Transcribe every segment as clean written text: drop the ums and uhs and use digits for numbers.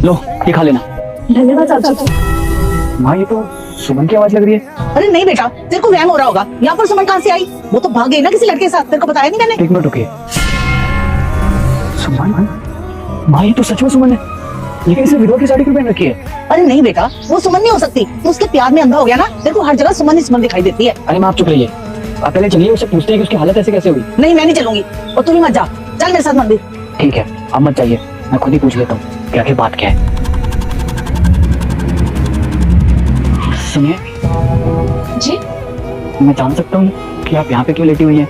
लो ये खा लेना। धन्यवाद चाचा। माँ ये तो सुमन की आवाज लग रही है। अरे नहीं बेटा, तेरे को वहम हो रहा होगा। यहाँ पर सुमन कहाँ से आई? वो तो भाग गई ना किसी लड़के के साथ, तेरे को बताया नहीं मैंने। एक मिनट रुकिए। सुमन? माँ ये तो सच में सुमन है, लेकिन इसे विधवा की साड़ी क्यों पहन रखी है? अरे नहीं बेटा, वो सुमन नहीं हो सकती। तू उसके प्यार में अंधा हो गया ना, तेरे को हर जगह सुमन ही सुमन दिखाई देती है। अरे माँ आप चुप रहिए, आप पहले चलिए उससे पूछते हैं कि उसकी हालत ऐसे कैसे हुई। नहीं मैं नहीं चलूंगी, और तू भी मत जा। चल मेरे साथ मंदिर। ठीक है आप मत जाइए, मैं खुद ही पूछ लेता हूँ कि आखिर बात क्या है। सुनिए जी? मैं जान सकता हूँ कि आप यहाँ पे क्यों लेटी हुई हैं?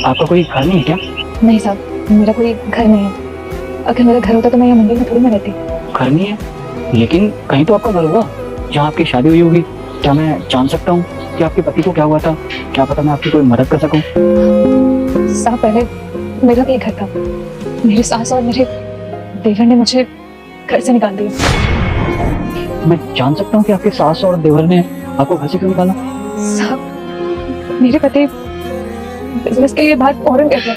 आपका कोई घर नहीं है क्या? नहीं साहब, मेरा कोई घर नहीं है। अगर मेरा घर होता तो मैं यहाँ मंदिर में थोड़ी ना रहती। घर नहीं है, लेकिन कहीं तो आपका घर होगा जहाँ आपकी शादी हुई होगी। क्या मैं जान सकता हूँ कि आपके पति को क्या हुआ था? क्या पता मैं आपकी कोई मदद कर सकूँ। साहब पहले मेरा भी एक घर था। मेरी सास और मेरे देवर ने मुझे घर से निकाल दिया। मैं जान सकता हूँ कि आपके सास और देवर ने आपको घर से क्यों निकाला? साहब मेरे पति बिजनेस के लिए बाहर फॉरेन गए थे,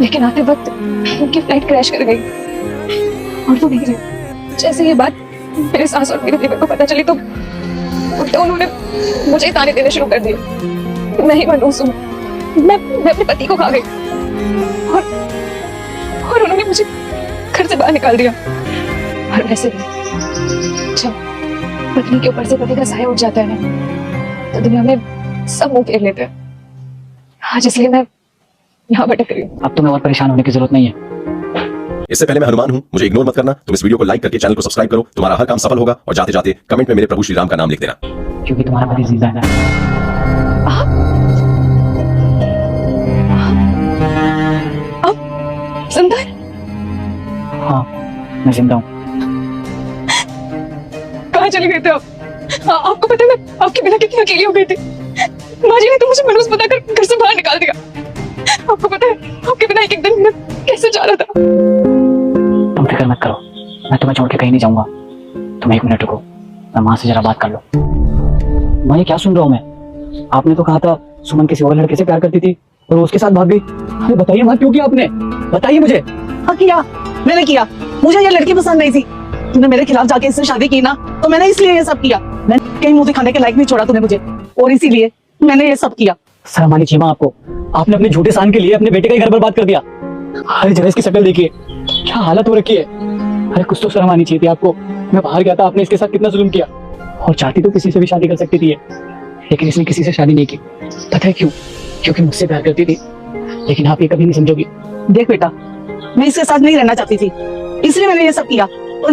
लेकिन आते वक्त उनकी फ्लाइट क्रैश कर गई और वो नहीं रहे। जैसे ये बात मेरे सास और मेरे देवर को पता चली तो उन्होंने मुझे ताने देने शुरू कर दिए। मैं ही मनहूस हूँ, मैं अपने पति को खा गई और उन्होंने मुझे घर से बाहर निकाल दिया। और वैसे भी जब पत्नी के ऊपर से पति का साया उठ जाता है ना, तो दुनिया में सब मुंह फेर लेते हैं। आज इसलिए मैं यहाँ भटक रही हूँ। अब तुम्हें और परेशान होने की जरूरत नहीं है। इससे पहले मैं हनुमान हूं, मुझे इग्नोर मत करना। तुम इस वीडियो को लाइक करके चैनल को सब्सक्राइब करो, तुम्हारा हर काम सफल होगा। और जाते जाते कमेंट में मेरे प्रभु श्री राम का नाम लिख देना, क्योंकि तुम्हारा पति जिंदा है ना। आप जिंदा है? हाँ मैं जिंदा हूँ। कहाँ चले गए थे आप? आपको पता है मैं आपके बिना कितनी अकेली हो गई थी। माँ जी ने तो मुझे मनहूस बताकर घर से बाहर निकाल दिया। आपको पता है आपके बिना एक दिन मैं कैसे जा रहा था? तुम फिक्र मत करो, मैं तुम्हें छोड़ के कहीं नहीं जाऊंगा। तुम एक मिनट रुको, मैं माँ से जरा बात कर लो। माँ ये क्या सुन रहा हूँ मैं? आपने तो कहा था सुमन किसी और लड़के से प्यार करती थी और वो उसके साथ भाग गई। अरे बताइए माँ क्यों किया आपने? बताइए मुझे। हाँ किया, मैंने किया। मुझे ये लड़की पसंद नहीं थी। तूने मेरे खिलाफ जाके इससे शादी की ना, तो मैंने इसलिए ये सब किया। मैंने कहीं मुंह दिखाने के लायक नहीं छोड़ा तूने मुझे, और इसीलिए मैंने ये सब किया। शर्म आनी चाहिए माँ आपको। आपने अपने झूठे सान के लिए अपने बेटे का ही घर बर्बाद कर दिया। अरे जरा इसकी शक्ल देखिए, क्या हालत हो रखी है। अरे कुछ तो शर्म आनी चाहिए थी आपको। मैं बाहर गया था, आपने इसके साथ कितना जुल्म किया। और चाहती तो किसी से भी शादी कर सकती थी ये, लेकिन इसने किसी से शादी नहीं की। पता है क्यों? क्योंकि मुझसे प्यार करती थी। लेकिन आप ये कभी नहीं समझोगी। देख बेटा, मैं इसके साथ नहीं रहना चाहती थी, इसलिए मैंने ये सब किया।